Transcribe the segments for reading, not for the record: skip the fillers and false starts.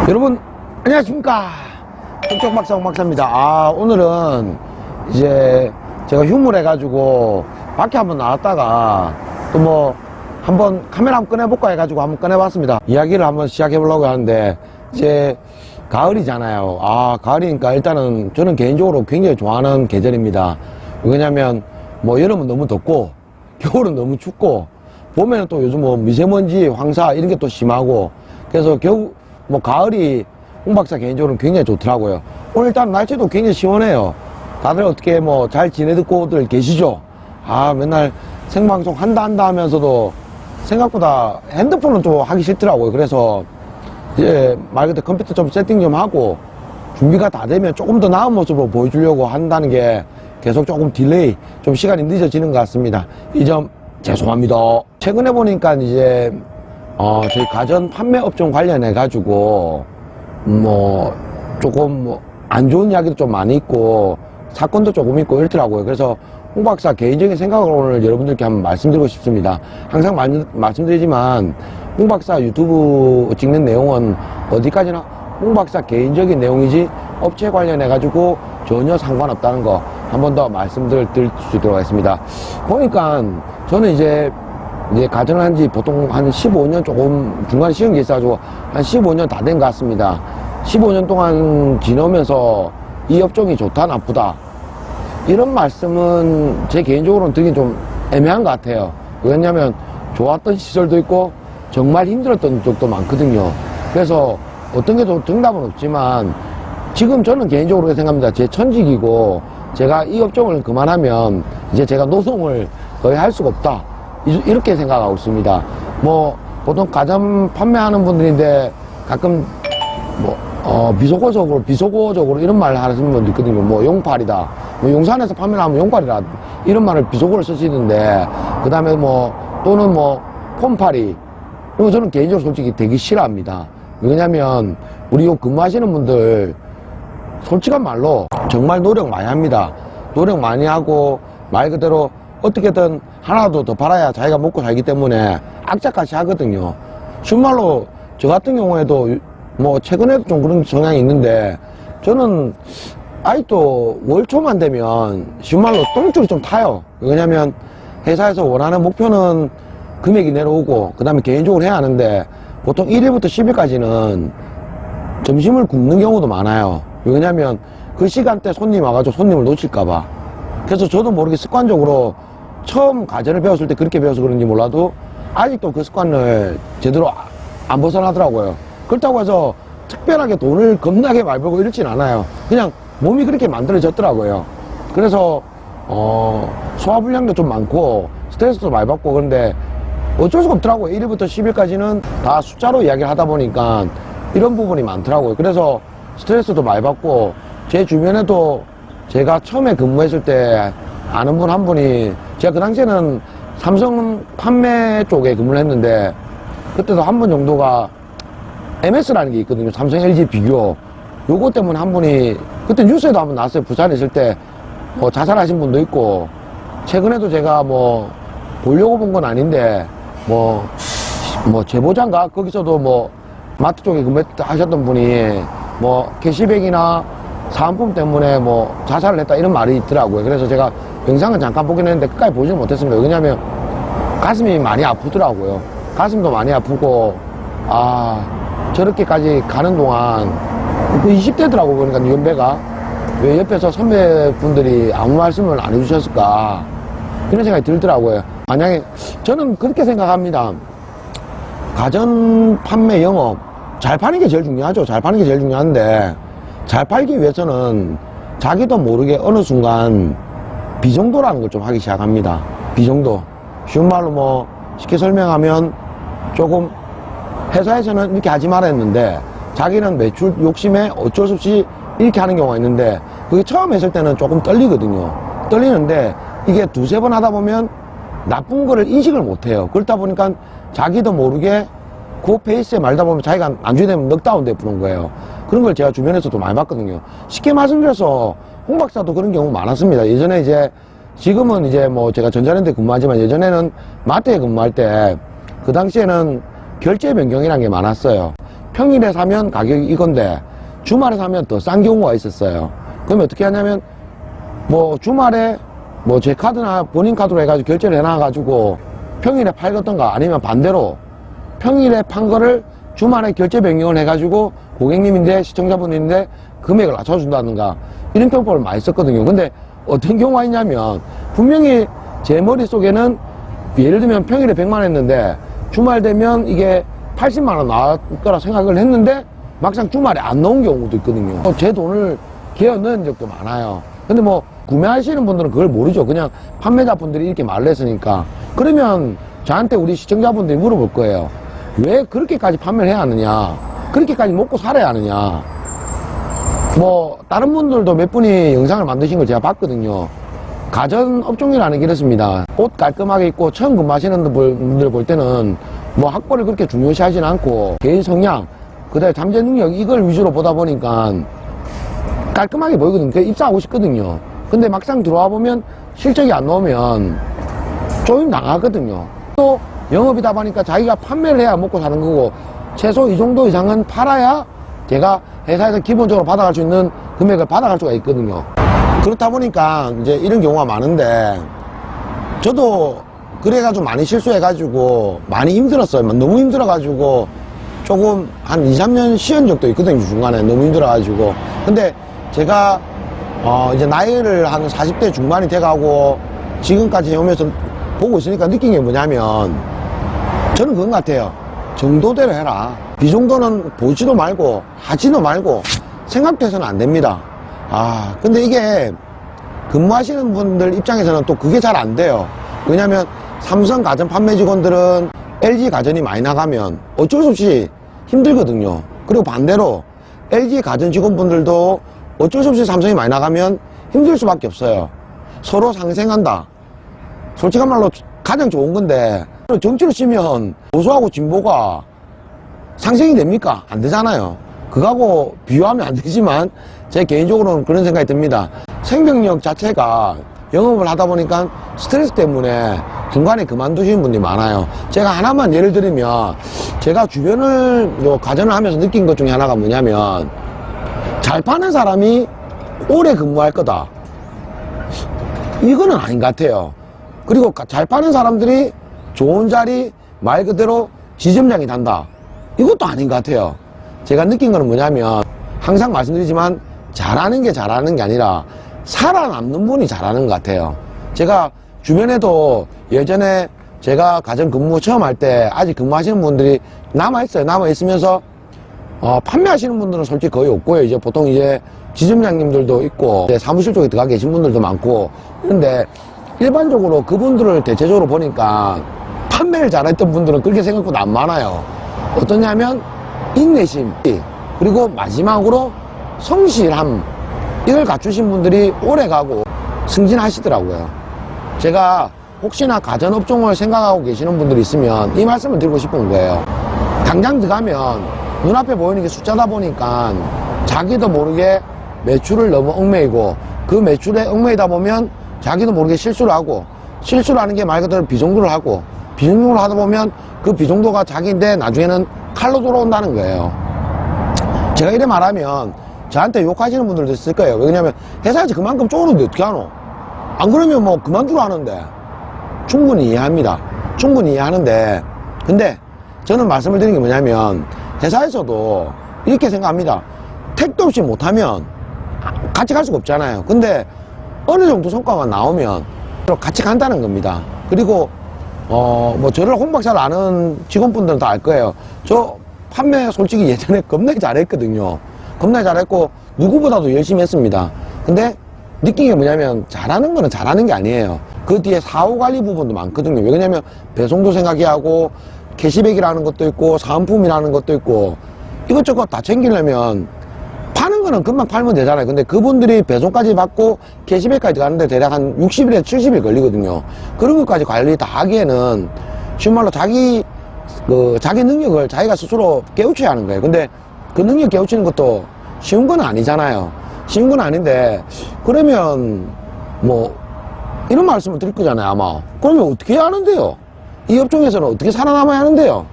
여러분 안녕하십니까, 톡톡박사 홍박사입니다. 오늘은 이제 제가 휴무를 해가지고 밖에 한번 나왔다가 또 뭐 한번 카메라 한번 꺼내볼까 해가지고 한번 꺼내봤습니다. 이야기를 한번 시작해보려고 하는데, 이제 가을이잖아요. 가을이니까 일단은 저는 개인적으로 굉장히 좋아하는 계절입니다. 왜냐면 뭐 여름은 너무 덥고 겨울은 너무 춥고 봄에는 또 요즘 뭐 미세먼지, 황사 이런 게 또 심하고, 그래서 뭐 가을이 홍박사 개인적으로는 굉장히 좋더라고요. 오늘 일단 날씨도 굉장히 시원해요. 다들 어떻게 뭐 잘 지내듣고들 계시죠? 맨날 생방송 한다 하면서도 생각보다 핸드폰은 좀 하기 싫더라고요. 그래서 이제 말 그대로 컴퓨터 좀 세팅 좀 하고 준비가 다 되면 조금 더 나은 모습으로 보여주려고 한다는 게 계속 조금 딜레이, 좀 시간이 늦어지는 것 같습니다. 이 점 죄송합니다. 최근에 보니까 이제 저희 가전 판매 업종 관련해 가지고 뭐 조금 뭐 안 좋은 이야기도 좀 많이 있고 사건도 조금 있고 이렇더라고요. 그래서 홍 박사 개인적인 생각을 오늘 여러분들께 한번 말씀드리고 싶습니다. 항상 말씀드리지만 홍 박사 유튜브 찍는 내용은 어디까지나 홍 박사 개인적인 내용이지 업체 관련해 가지고 전혀 상관없다는 거 한 번 더 말씀드릴 수 있도록 하겠습니다. 보니까 저는 이제 가정을 한 지 보통 한 15년 조금 중간에 쉬는 게 있어가지고 한 15년 다 된 것 같습니다. 15년 동안 지내면서 이 업종이 좋다 나쁘다 이런 말씀은 제 개인적으로는 드리긴 좀 애매한 것 같아요. 왜냐면 좋았던 시절도 있고 정말 힘들었던 적도 많거든요. 그래서 어떤 게 좀 정답은 없지만 지금 저는 개인적으로 그렇게 생각합니다. 제 천직이고 제가 이 업종을 그만하면 이제 제가 노동을 거의 할 수가 없다, 이렇게 생각하고 있습니다. 뭐 보통 가전 판매하는 분들인데 가끔 뭐 비속어적으로 이런 말을 하시는 분도 있거든요. 뭐 용팔이다, 뭐 용산에서 판매를 하면 용팔이다, 이런 말을 비속어를 쓰시는데, 그 다음에 뭐 또는 뭐 폼팔이, 이거 저는 개인적으로 솔직히 되게 싫어합니다. 왜냐면 우리 요 근무하시는 분들 솔직한 말로 정말 노력 많이 합니다. 노력 많이 하고 말 그대로 어떻게든 하나도 더 팔아야 자기가 먹고 살기 때문에 악착같이 하거든요. 쉬운 말로 저 같은 경우에도 뭐 최근에도 좀 그런 성향이 있는데, 저는 아직도 월 초만 되면 쉬운 말로 똥줄이 좀 타요. 왜냐면 회사에서 원하는 목표는 금액이 내려오고 그 다음에 개인적으로 해야 하는데, 보통 1일부터 10일까지는 점심을 굶는 경우도 많아요. 왜냐면 그 시간대 손님 와가지고 손님을 놓칠까봐. 그래서 저도 모르게 습관적으로 처음 가전을 배웠을 때 그렇게 배워서 그런지 몰라도 아직도 그 습관을 제대로 안 벗어나더라고요. 그렇다고 해서 특별하게 돈을 겁나게 많이 벌고 이렇진 않아요. 그냥 몸이 그렇게 만들어졌더라고요. 그래서 소화불량도 좀 많고 스트레스도 많이 받고, 그런데 어쩔 수가 없더라고요. 1일부터 10일까지는 다 숫자로 이야기를 하다 보니까 이런 부분이 많더라고요. 그래서 스트레스도 많이 받고, 제 주변에도 제가 처음에 근무했을 때 아는 분 한 분이, 제가 그 당시에는 삼성 판매 쪽에 근무를 했는데, 그때도 한 분 정도가 MS라는 게 있거든요. 삼성 LG 비교. 요거 때문에 한 분이, 그때 뉴스에도 한번 나왔어요. 부산에 있을 때 뭐 자살하신 분도 있고, 최근에도 제가 뭐 보려고 본 건 아닌데 뭐 제보자인가 거기서도 뭐 마트 쪽에 근무하셨던 분이 뭐 캐시백이나 사은품 때문에 뭐 자살을 했다, 이런 말이 있더라고요. 그래서 제가 영상은 잠깐 보긴 했는데 끝까지 보지는 못했습니다. 왜냐면 가슴이 많이 아프더라고요. 가슴도 많이 아프고, 저렇게까지 가는 동안 그 20대더라고 보니까 연배가, 왜 옆에서 선배분들이 아무 말씀을 안 해주셨을까, 이런 생각이 들더라고요. 만약에 저는 그렇게 생각합니다. 가전 판매 영업 잘 파는 게 제일 중요하죠. 잘 파는 게 제일 중요한데, 잘 팔기 위해서는 자기도 모르게 어느 순간 비정도라는 걸 좀 하기 시작합니다. 비정도. 쉬운 말로 뭐 쉽게 설명하면, 조금 회사에서는 이렇게 하지 말아 했는데 자기는 매출 욕심에 어쩔 수 없이 이렇게 하는 경우가 있는데, 그게 처음 했을 때는 조금 떨리거든요. 떨리는데 이게 두세 번 하다 보면 나쁜 거를 인식을 못 해요. 그렇다 보니까 자기도 모르게 그 페이스에 말다 보면 자기가 나중에 되면 넉다운 돼 부는 거예요. 그런 걸 제가 주변에서도 많이 봤거든요. 쉽게 말씀드려서 홍 박사도 그런 경우 많았습니다. 예전에 지금은 이제 뭐 제가 전자랜드에 근무하지만 예전에는 마트에 근무할 때 그 당시에는 결제 변경이라는 게 많았어요. 평일에 사면 가격이 이건데 주말에 사면 더 싼 경우가 있었어요. 그러면 어떻게 하냐면 뭐 주말에 뭐 제 카드나 본인 카드로 해가지고 결제를 해놔가지고 평일에 팔겠던가, 아니면 반대로 평일에 판 거를 주말에 결제 변경을 해가지고 고객님인데 시청자분인데 금액을 낮춰준다든가, 이런 방법을 많이 썼거든요. 근데 어떤 경우가 있냐면 분명히 제 머릿속에는 예를 들면 평일에 100만 했는데 주말 되면 이게 80만 원 나올 거라 생각을 했는데 막상 주말에 안 나온 경우도 있거든요. 제 돈을 개어 넣은 적도 많아요. 근데 뭐 구매하시는 분들은 그걸 모르죠. 그냥 판매자분들이 이렇게 말을 했으니까. 그러면 저한테 우리 시청자분들이 물어볼 거예요. 왜 그렇게까지 판매를 해야 하느냐, 그렇게까지 먹고 살아야 하느냐. 뭐 다른 분들도 몇 분이 영상을 만드신 걸 제가 봤거든요. 가전업종이라는 게 이렇습니다. 옷 깔끔하게 입고 처음 근무하시는 분들 볼 때는 뭐 학벌을 그렇게 중요시 하진 않고 개인 성향, 그 다음에 잠재 능력, 이걸 위주로 보다 보니까 깔끔하게 보이거든요. 그래서 입사하고 싶거든요. 근데 막상 들어와 보면 실적이 안 나오면 조임 당하거든요. 또 영업이다 보니까 자기가 판매를 해야 먹고 사는 거고, 최소 이 정도 이상은 팔아야 제가 회사에서 기본적으로 받아갈 수 있는 금액을 받아갈 수가 있거든요. 그렇다 보니까 이제 이런 경우가 많은데, 저도 그래가지고 많이 실수해가지고 많이 힘들었어요. 너무 힘들어가지고 조금 한 2, 3년 쉬은 적도 있거든요. 중간에 너무 힘들어가지고. 근데 제가 이제 나이를 한 40대 중반이 돼가고 지금까지 해오면서 보고 있으니까 느낀 게 뭐냐면, 저는 그건 같아요. 정도대로 해라. 이 정도는 보지도 말고 하지도 말고 생각도 해서는 안 됩니다. 근데 이게 근무하시는 분들 입장에서는 또 그게 잘 안 돼요. 왜냐면 삼성 가전 판매 직원들은 LG 가전이 많이 나가면 어쩔 수 없이 힘들거든요. 그리고 반대로 LG 가전 직원분들도 어쩔 수 없이 삼성이 많이 나가면 힘들 수밖에 없어요. 서로 상생한다. 솔직한 말로 가장 좋은 건데, 정치로 치면 보수하고 진보가 상생이 됩니까? 안 되잖아요. 그거하고 비교하면 안 되지만 제 개인적으로는 그런 생각이 듭니다. 생명력 자체가 영업을 하다 보니까 스트레스 때문에 중간에 그만두시는 분들이 많아요. 제가 하나만 예를 들면, 제가 주변을 가전을 하면서 느낀 것 중에 하나가 뭐냐면, 잘 파는 사람이 오래 근무할 거다, 이거는 아닌 것 같아요. 그리고 잘 파는 사람들이 좋은 자리, 말 그대로 지점장이 단다, 이것도 아닌 것 같아요. 제가 느낀 거는 뭐냐면, 항상 말씀드리지만 잘하는 게 잘하는 게 아니라 살아남는 분이 잘하는 것 같아요. 제가 주변에도 예전에 제가 가전 근무 처음 할 때 아직 근무하시는 분들이 남아있어요. 남아있으면서 판매하시는 분들은 솔직히 거의 없고요. 이제 보통 이제 지점장님들도 있고 이제 사무실 쪽에 들어가 계신 분들도 많고, 그런데 일반적으로 그분들을 대체적으로 보니까 판매를 잘했던 분들은 그렇게 생각보다 안 많아요. 어떠냐면 인내심, 그리고 마지막으로 성실함, 이걸 갖추신 분들이 오래 가고 승진하시더라고요. 제가 혹시나 가전업종을 생각하고 계시는 분들이 있으면 이 말씀을 드리고 싶은 거예요. 당장 들어가면 눈앞에 보이는 게 숫자다 보니까 자기도 모르게 매출을 너무 얽매이고, 그 매출에 얽매이다 보면 자기도 모르게 실수를 하고, 실수를 하는 게 말 그대로 비정도를 하고, 비정도를 하다 보면 그 비정도가 자기인데 나중에는 칼로 돌아온다는 거예요. 제가 이래 말하면 저한테 욕하시는 분들도 있을 거예요. 왜냐면 회사에서 그만큼 쪼르는데 어떻게 하노? 안 그러면 뭐 그만두라 하는데. 충분히 이해합니다. 충분히 이해하는데, 근데 저는 말씀을 드리는 게 뭐냐면, 회사에서도 이렇게 생각합니다. 택도 없이 못하면 같이 갈 수가 없잖아요. 근데 어느 정도 성과가 나오면 같이 간다는 겁니다. 그리고 뭐 저를 홍박 잘 아는 직원분들은 다 알 거예요. 저 판매 솔직히 예전에 겁나게 잘했거든요. 겁나게 잘했고 누구보다도 열심히 했습니다. 근데 느낀 게 뭐냐면, 잘하는 거는 잘하는 게 아니에요. 그 뒤에 사후 관리 부분도 많거든요. 왜냐면 배송도 생각해야 하고, 캐시백이라는 것도 있고, 사은품이라는 것도 있고, 이것저것 다 챙기려면 파는 거는 금방 팔면 되잖아요. 근데 그분들이 배송까지 받고 캐시백까지 가는데 대략 한 60일에서 70일 걸리거든요. 그런 것까지 관리 다 하기에는 쉬운 말로 자기 능력을 자기가 스스로 깨우쳐야 하는 거예요. 근데 그 능력 깨우치는 것도 쉬운 건 아니잖아요. 쉬운 건 아닌데, 그러면 뭐 이런 말씀을 드릴 거잖아요, 아마. 그러면 어떻게 해야 하는데요? 이 업종에서는 어떻게 살아남아야 하는데요?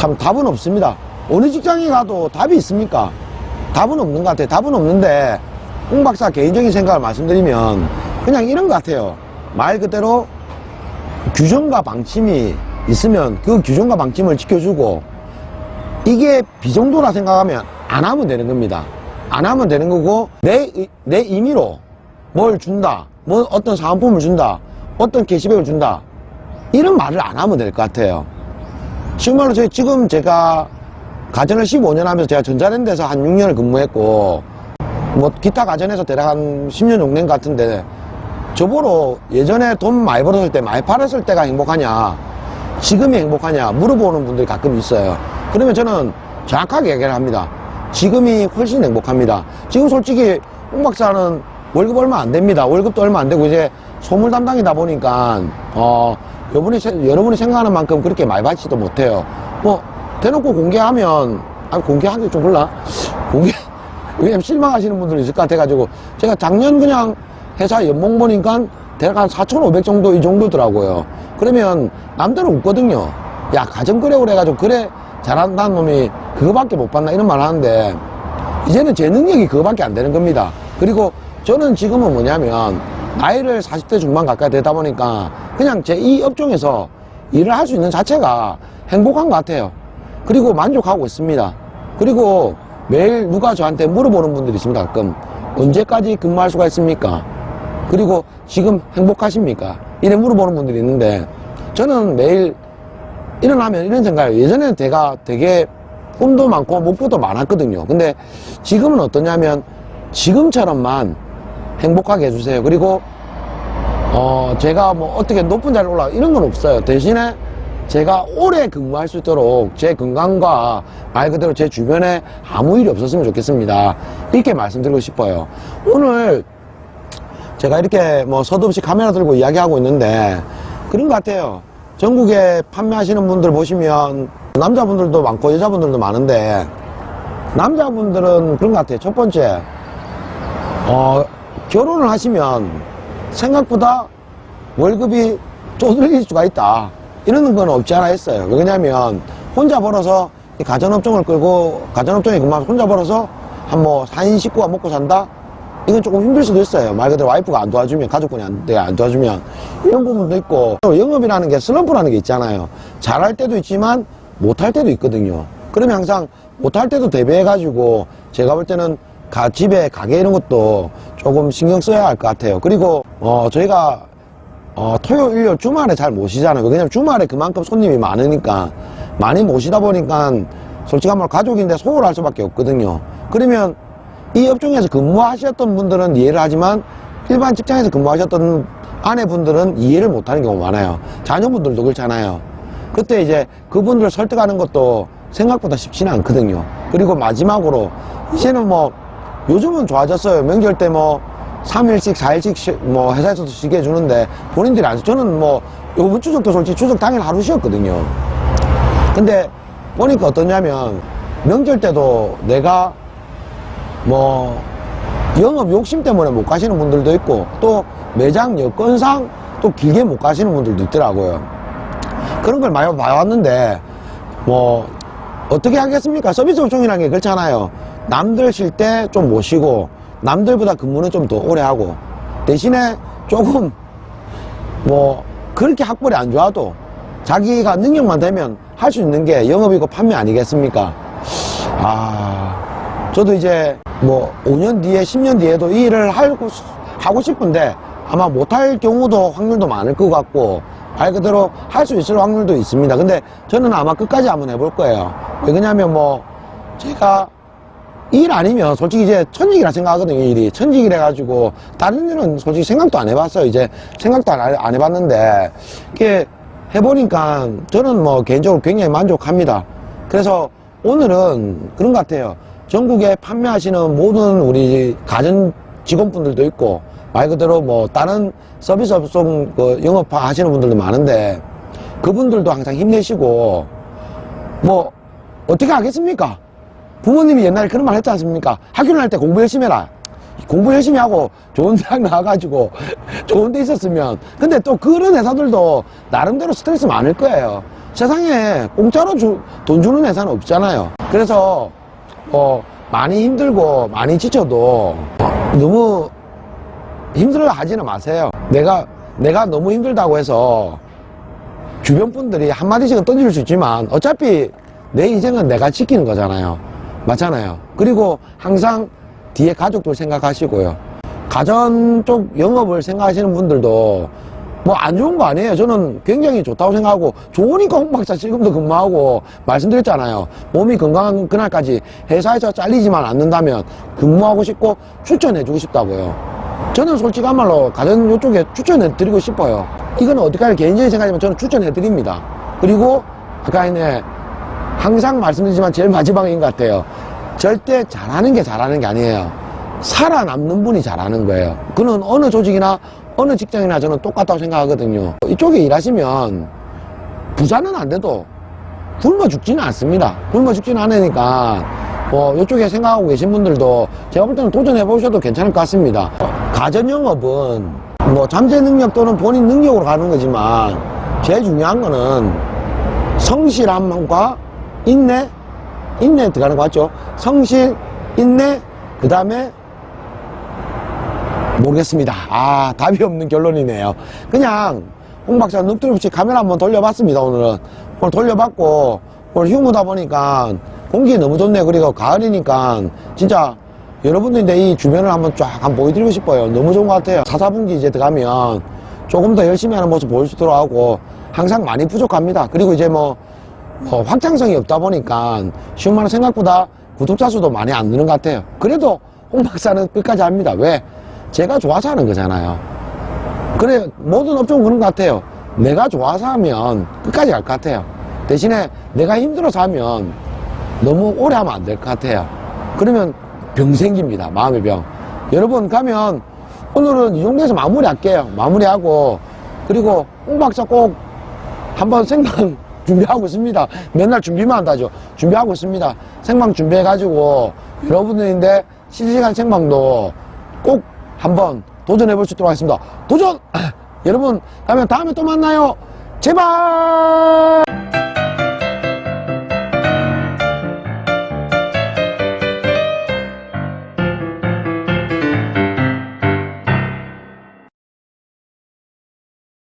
참 답은 없습니다. 어느 직장에 가도 답이 있습니까? 답은 없는 것 같아요. 답은 없는데 홍 박사 개인적인 생각을 말씀드리면 그냥 이런 것 같아요. 말 그대로 규정과 방침이 있으면 그 규정과 방침을 지켜주고, 이게 비정도라 생각하면 안 하면 되는 겁니다. 안 하면 되는 거고, 내 임의로 뭘 준다, 뭐 어떤 사은품을 준다, 어떤 캐시백을 준다, 이런 말을 안 하면 될 것 같아요. 정말로 지금 제가 가전을 15년 하면서 제가 전자랜드에서 한 6년을 근무했고, 뭐 기타 가전에서 대략 한 10년 정도 된 것 같은데, 저보러 예전에 돈 많이 벌었을 때, 많이 팔았을 때가 행복하냐, 지금이 행복하냐 물어보는 분들이 가끔 있어요. 그러면 저는 정확하게 얘기를 합니다. 지금이 훨씬 행복합니다. 지금 솔직히 홍 박사는 월급 얼마 안 됩니다. 월급도 얼마 안 되고 이제 소물 담당이다 보니까 여러분이 생각하는 만큼 그렇게 많이 받지도 못해요. 뭐 대놓고 공개하면, 공개하기 좀 그렇나? 왜냐면 실망하시는 분들이 있을 것 같아가지고, 제가 작년 그냥 회사 연봉 보니까 대략 한 4,500 정도, 이 정도더라고요. 그러면 남들은 웃거든요. 야, 가정거래 그래가지고 그래 잘한다는 놈이 그거밖에 못 받나, 이런 말 하는데, 이제는 제 능력이 그거밖에 안 되는 겁니다. 그리고 저는 지금은 뭐냐면 나이를 40대 중반 가까이 되다 보니까 그냥 제 이 업종에서 일을 할 수 있는 자체가 행복한 것 같아요. 그리고 만족하고 있습니다. 그리고 매일 누가 저한테 물어보는 분들이 있습니다. 가끔 언제까지 근무할 수가 있습니까? 그리고 지금 행복하십니까? 이래 물어보는 분들이 있는데, 저는 매일 일어나면 이런 생각을 해요. 예전에는 제가 되게 꿈도 많고 목표도 많았거든요. 근데 지금은 어떠냐면 지금처럼만 행복하게 해주세요. 그리고 제가 뭐 어떻게 높은 자리에 올라가 이런 건 없어요. 대신에 제가 오래 근무할 수 있도록 제 건강과 말 그대로 제 주변에 아무 일이 없었으면 좋겠습니다. 이렇게 말씀드리고 싶어요. 오늘 제가 이렇게 뭐 서두없이 카메라 들고 이야기하고 있는데 그런 것 같아요. 전국에 판매하시는 분들 보시면 남자분들도 많고 여자분들도 많은데, 남자분들은 그런 것 같아요. 첫 번째, 결혼을 하시면 생각보다 월급이 쪼들릴 수가 있다, 이러는 건 없지 않아 있어요. 왜냐면 혼자 벌어서 이 가전업종을 끌고, 가전업종에 그만 혼자 벌어서 한 뭐 4인 식구가 먹고 산다? 이건 조금 힘들 수도 있어요. 말 그대로 와이프가 안 도와주면, 가족분이 안 도와주면, 이런 부분도 있고, 또 영업이라는 게 슬럼프라는 게 있잖아요. 잘할 때도 있지만 못할 때도 있거든요. 그러면 항상 못할 때도 대비해가지고 제가 볼 때는 집에 가게 이런 것도 조금 신경 써야 할 것 같아요. 그리고 저희가 토요일, 일요일, 주말에 잘 모시잖아요. 왜냐면 주말에 그만큼 손님이 많으니까, 많이 모시다 보니까 솔직히 한번 가족인데 소홀할 수밖에 없거든요. 그러면 이 업종에서 근무하셨던 분들은 이해를 하지만 일반 직장에서 근무하셨던 아내분들은 이해를 못하는 경우가 많아요. 자녀분들도 그렇잖아요. 그때 이제 그분들을 설득하는 것도 생각보다 쉽지는 않거든요. 그리고 마지막으로 이제는 뭐 요즘은 좋아졌어요. 명절 때 뭐 3일씩 4일씩 뭐 회사에서도 쉬게 해주는데 본인들이 안, 저는 뭐 요번 추석도 솔직히 추석 당일 하루 쉬었거든요. 근데 보니까 어떠냐면 명절 때도 내가 뭐 영업 욕심 때문에 못 가시는 분들도 있고, 또 매장 여건상 또 길게 못 가시는 분들도 있더라고요. 그런 걸 많이 봐왔는데 뭐 어떻게 하겠습니까? 서비스 업종이라는 게 그렇잖아요. 남들 쉴 때 좀 못 쉬고 남들보다 근무는 좀 더 오래 하고, 대신에 조금 뭐 그렇게 학벌이 안 좋아도 자기가 능력만 되면 할 수 있는 게 영업이고 판매 아니겠습니까? 저도 이제 뭐 5년 뒤에 10년 뒤에도 이 일을 하고 싶은데 아마 못할 경우도 확률도 많을 것 같고, 말 그대로 할 수 있을 확률도 있습니다. 근데 저는 아마 끝까지 한번 해볼 거예요. 왜냐면 뭐 제가 일 아니면 솔직히 이제 천직이라 생각하거든요. 일이 천직이라 해가지고 다른 일은 솔직히 생각도 안 해봤어요. 이제 생각도 안 해봤는데 이렇게 해보니까 저는 뭐 개인적으로 굉장히 만족합니다. 그래서 오늘은 그런 것 같아요. 전국에 판매하시는 모든 우리 가전 직원분들도 있고, 말 그대로 뭐 다른 서비스 업종 영업 하시는 분들도 많은데, 그분들도 항상 힘내시고, 뭐 어떻게 하겠습니까? 부모님이 옛날에 그런 말 했지 않습니까? 학교 다닐 때 공부 열심히 해라. 공부 열심히 하고 좋은 대학 나와가지고 좋은 데 있었으면. 근데 또 그런 회사들도 나름대로 스트레스 많을 거예요. 세상에 공짜로 돈 주는 회사는 없잖아요. 그래서 많이 힘들고 많이 지쳐도 너무 힘들어 하지는 마세요. 내가 너무 힘들다고 해서 주변 분들이 한마디씩은 던질 수 있지만 어차피 내 인생은 내가 지키는 거잖아요. 맞잖아요. 그리고 항상 뒤에 가족들 생각하시고요. 가전 쪽 영업을 생각하시는 분들도 뭐 안 좋은 거 아니에요. 저는 굉장히 좋다고 생각하고, 좋으니까 홍 박사 지금도 근무하고 말씀드렸잖아요. 몸이 건강한 그날까지 회사에서 잘리지만 않는다면 근무하고 싶고 추천해주고 싶다고요. 저는 솔직한 말로 가전 이쪽에 추천해드리고 싶어요. 이건 어떡하냐 개인적인 생각이지만 저는 추천해드립니다. 그리고 아까 항상 말씀드리지만 제일 마지막인 것 같아요. 절대 잘하는 게 아니에요. 살아남는 분이 잘하는 거예요. 그는 어느 조직이나 어느 직장이나 저는 똑같다고 생각하거든요. 이쪽에 일하시면 부자는 안 돼도 굶어 죽지는 않습니다. 굶어 죽지는 않으니까 이쪽에 생각하고 계신 분들도 제가 볼 때는 도전해 보셔도 괜찮을 것 같습니다. 가전영업은 뭐 잠재 능력 또는 본인 능력으로 가는 거지만 제일 중요한 거는 성실함과 인내 들어가는 거 맞죠? 성실, 인내, 그 다음에 모르겠습니다. 답이 없는 결론이네요. 그냥 홍 박사 넋두리없이 카메라 한번 돌려봤습니다. 오늘 돌려봤고, 오늘 휴무다 보니까 공기 너무 좋네요. 그리고 가을이니까 진짜 여러분들인데 이 주변을 한번 쫙 한번 보여드리고 싶어요. 너무 좋은 것 같아요. 4, 4분기 이제 들어가면 조금 더 열심히 하는 모습 보일 수 있도록 하고, 항상 많이 부족합니다. 그리고 이제 확장성이 없다 보니까 쉬운 생각보다 구독자 수도 많이 안 느는 것 같아요. 그래도 홍 박사는 끝까지 합니다. 왜? 제가 좋아서 하는 거잖아요. 그래, 모든 업종은 그런 것 같아요. 내가 좋아서 하면 끝까지 갈 것 같아요. 대신에 내가 힘들어서 하면 너무 오래 하면 안 될 것 같아요. 그러면 병 생깁니다. 마음의 병. 여러분 가면 오늘은 이 정도에서 마무리할게요. 마무리하고, 그리고 홍 박사 꼭 한번 생방 준비하고 있습니다. 맨날 준비만 한다죠. 준비하고 있습니다. 생방 준비해가지고 여러분들인데 실시간 생방도 꼭 한번 도전해 볼 수 있도록 하겠습니다. 도전! 여러분, 다음에 또 만나요. 제발!